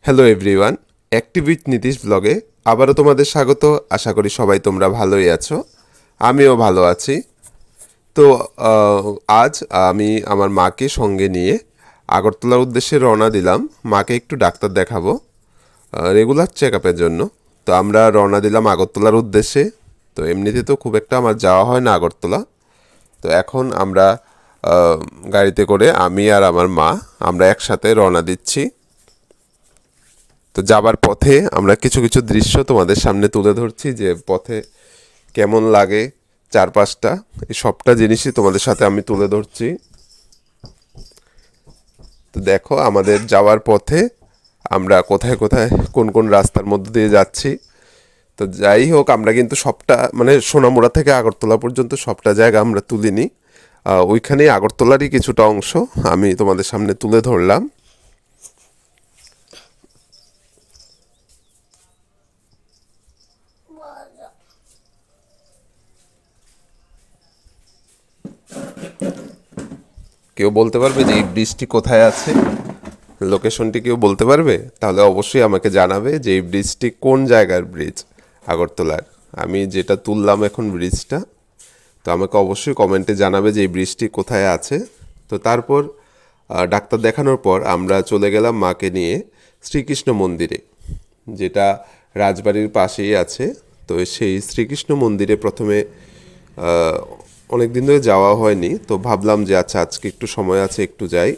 Hello everyone, active with Nitish ব্লগে আবারও তোমাদের স্বাগত। আশা করি সবাই তোমরা ভালোই আছো, আমিও ভালো আছি। তো আজ আমি আমার মাকে সঙ্গে নিয়ে আগরতলার উদ্দেশ্যে রওনা দিলাম। মাকে একটু ডাক্তার দেখাবো রেগুলার চেক আপের জন্য। তো আমরা রওনা দিলাম আগরতলার উদ্দেশ্যে। তো এমনিতে তো খুব একটা আমার যাওয়া হয় না আগরতলা। তো এখন আমরা গাড়িতে করে আমি আর আমার মা আমরা একসাথে রওনা দিচ্ছি। তো যাবার পথে আমরা কিছু কিছু দৃশ্য তোমাদের সামনে তুলে ধরছি, যে পথে কেমন লাগে চারপাশটা, এই সবটা জিনিসই তোমাদের সাথে আমি তুলে ধরছি। তো দেখো আমাদের যাওয়ার পথে আমরা কোথায় কোথায় কোন কোন রাস্তার মধ্য দিয়ে যাচ্ছি। তো যাই হোক, আমরা কিন্তু সবটা মানে সোনামুড়া থেকে আগরতলা পর্যন্ত সবটা জায়গা আমরা তুলিনি। ওইখানেই আগরতলারই কিছুটা অংশ আমি তোমাদের সামনে তুলে ধরলাম। কেউ বলতে পারবে যে এই ব্রিজটি কোথায় আছে? লোকেশনটি কেউ বলতে পারবে? তাহলে অবশ্যই আমাকে জানাবে যে এই ব্রিজটি কোন জায়গার ব্রিজ আগরতলার। আমি যেটা তুললাম এখন ব্রিজটা, তো আমাকে অবশ্যই কমেন্টে জানাবে যে এই ব্রিজটি কোথায় আছে। তো তারপর ডাক্তার দেখানোর পর আমরা চলে গেলাম মাকে নিয়ে শ্রীকৃষ্ণ মন্দিরে, যেটা রাজবাড়ির পাশেই আছে। তো সেই শ্রীকৃষ্ণ মন্দিরে প্রথমে অনেক দিন ধরে যাওয়া হয়নি, তো ভাবলাম যে আচ্ছা আজকে একটু সময় আছে একটু যাই।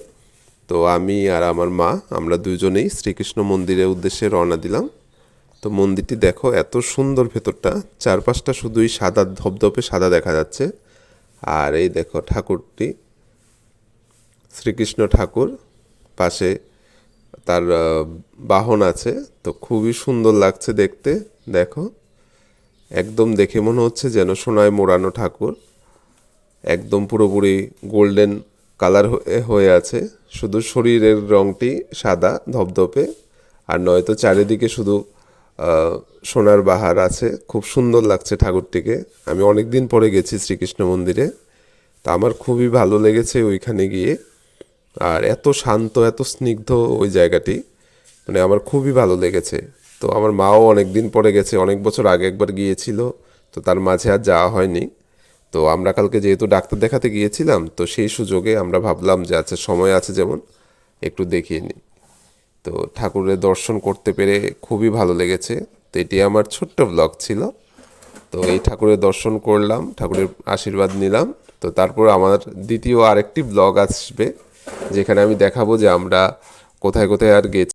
তো আমি আর আমার মা আমরা দুজনেই শ্রীকৃষ্ণ মন্দিরের উদ্দেশ্যে রওনা দিলাম। তো মন্দিরটি দেখো এত সুন্দর, ভেতরটা চারপাশটা শুধুই সাদা, ধপধপে সাদা দেখা যাচ্ছে। আর এই দেখো ঠাকুরটি, শ্রীকৃষ্ণ ঠাকুর, পাশে তার বাহন আছে। তো খুবই সুন্দর লাগছে দেখতে। দেখো একদম দেখে মনে হচ্ছে যেন সোনায় মোড়ানো ঠাকুর, একদম পুরোপুরি গোল্ডেন কালার হয়ে আছে। শুধু শরীরের রঙটি সাদা ধপধপে, আর নয়তো চারিদিকে শুধু সোনার বাহার আছে। খুব সুন্দর লাগছে ঠাকুরটিকে। আমি অনেক দিন পরে গেছি শ্রীকৃষ্ণ মন্দিরে, তা আমার খুবই ভালো লেগেছে ওইখানে গিয়ে। আর এত শান্ত, এত স্নিগ্ধ ওই জায়গাটি, মানে আমার খুবই ভালো লেগেছে। তো আমার মাও অনেক দিন পরে গেছে, অনেক বছর আগে একবার গিয়েছিল, তো তার মাঝে আর যাওয়া হয়নি। তো আমরা কালকে যেহেতু ডাক্তার দেখাতে গিয়েছিলাম, তো সেই সুযোগে আমরা ভাবলাম যে আচ্ছা সময় আছে যেমন একটু দেখিয়ে নিই। তো ঠাকুরের দর্শন করতে পেরে খুবই ভালো লেগেছে। তো এটি আমার ছোট্ট ব্লগ ছিল। তো এই ঠাকুরের দর্শন করলাম, ঠাকুরের আশীর্বাদ নিলাম। তো তারপর আমার দ্বিতীয় আরেকটি ব্লগ আসবে, যেখানে আমি দেখাবো যে আমরা কোথায় কোথায় আর গেছি।